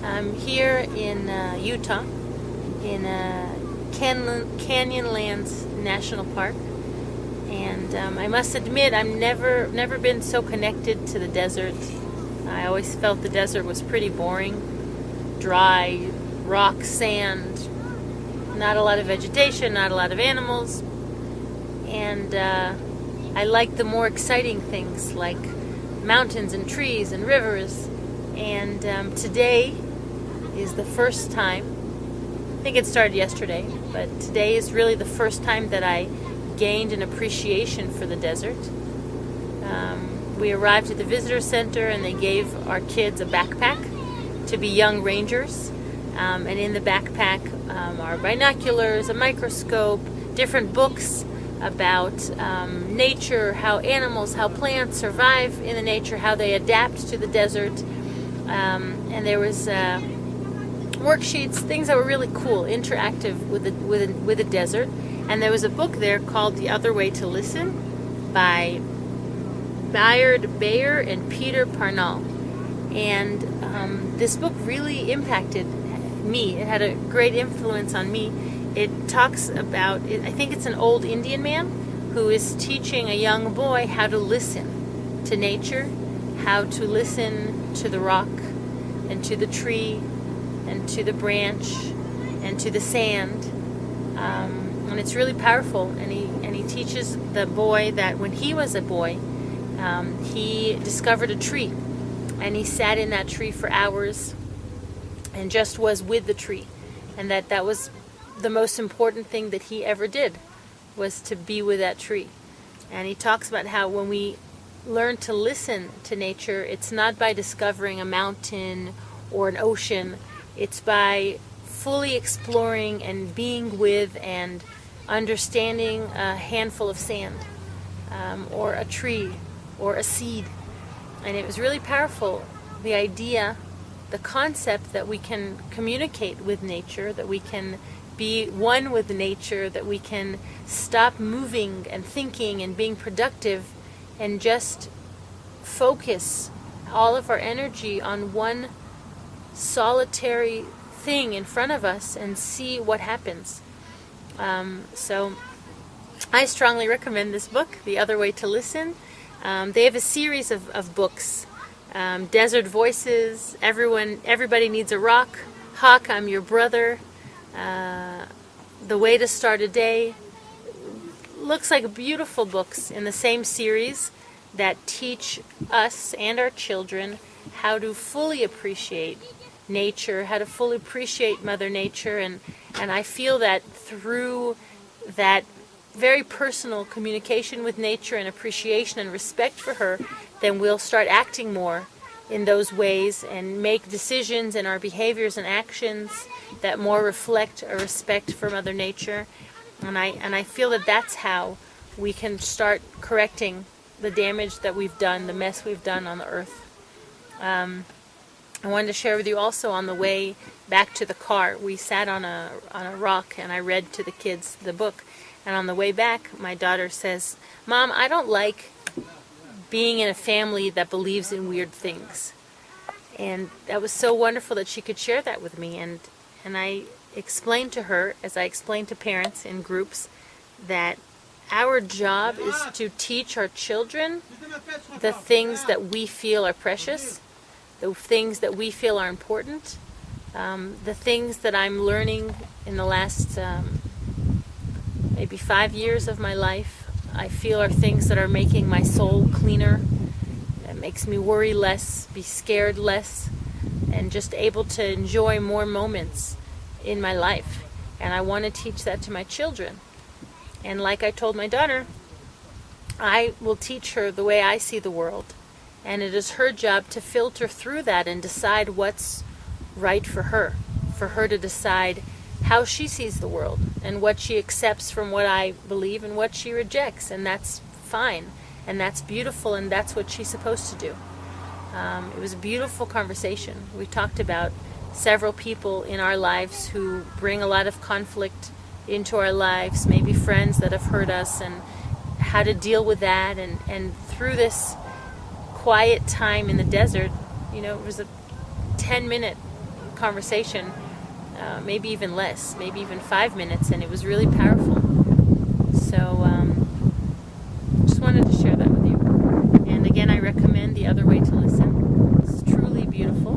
I'm here in Utah, in Canyonlands National Park, and I must admit I've never been so connected to the desert. I always felt the desert was pretty boring, dry, rock, sand, not a lot of vegetation, not a lot of animals, and I like the more exciting things like mountains and trees and rivers. And today is the first time, I think it started yesterday, but today is really the first time that I gained an appreciation for the desert. We arrived at the visitor center and they gave our kids a backpack to be young rangers. And in the backpack are binoculars, a microscope, different books about nature, how animals, how plants survive in the nature, how they adapt to the desert. And there was worksheets, things that were really cool, interactive with the desert. And there was a book there called The Other Way to Listen by Bayard Bayer and Peter Parnell. And this book really impacted me. It had a great influence on me. It talks about, I think it's an old Indian man who is teaching a young boy how to listen to nature, how to listen to the rock and to the tree and to the branch and to the sand. And it's really powerful. And he teaches the boy that when he was a boy, he discovered a tree. And he sat in that tree for hours and just was with the tree. And that was the most important thing that he ever did, was to be with that tree. And he talks about how when we learn to listen to nature, it's not by discovering a mountain or an ocean. It's by fully exploring and being with and understanding a handful of sand, or a tree or a seed. And it was really powerful, the idea, the concept that we can communicate with nature, that we can be one with nature, that we can stop moving and thinking and being productive and just focus all of our energy on one solitary thing in front of us and see what happens. So I strongly recommend this book, The Other Way to Listen. They have a series of books. Desert Voices, Everybody Needs a Rock, Hawk, I'm Your Brother, The Way to Start a Day. Looks like beautiful books in the same series that teach us and our children how to fully appreciate nature, how to fully appreciate Mother Nature, and I feel that through that very personal communication with nature and appreciation and respect for her, then we'll start acting more in those ways and make decisions in our behaviors and actions that more reflect a respect for Mother Nature. And I feel that that's how we can start correcting the damage that we've done, the mess we've done on the earth. I wanted to share with you also, on the way back to the car, we sat on a rock and I read to the kids the book. And on the way back, my daughter says, "Mom, I don't like being in a family that believes in weird things." And that was so wonderful that she could share that with me. And I explained to her, as I explained to parents in groups, that our job is to teach our children the things that we feel are precious, the things that we feel are important, the things that I'm learning in the last maybe 5 years of my life, I feel are things that are making my soul cleaner. It makes me worry less, be scared less, and just able to enjoy more moments in my life. And I want to teach that to my children. And like I told my daughter, I will teach her the way I see the world. And it is her job to filter through that and decide what's right for her to decide how she sees the world and what she accepts from what I believe and what she rejects. And that's fine. And that's beautiful, and that's what she's supposed to do. It was a beautiful conversation. We talked about several people in our lives who bring a lot of conflict into our lives, maybe friends that have hurt us, and how to deal with that. And through this quiet time in the desert, it was a 10-minute conversation, maybe even less, maybe even 5 minutes, and it was really powerful. So just wanted to share that with you. And again, I recommend The Other Way to Listen. It's truly beautiful.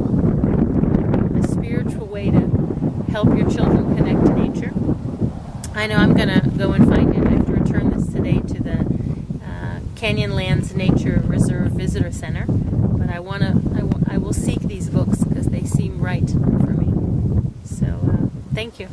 A spiritual way to help your children connect to nature. I know I'm going to go and find it. I have to return this today to the Canyonlands Nature Reserve Visitor Center. But I will seek these books because they seem right for me. So thank you.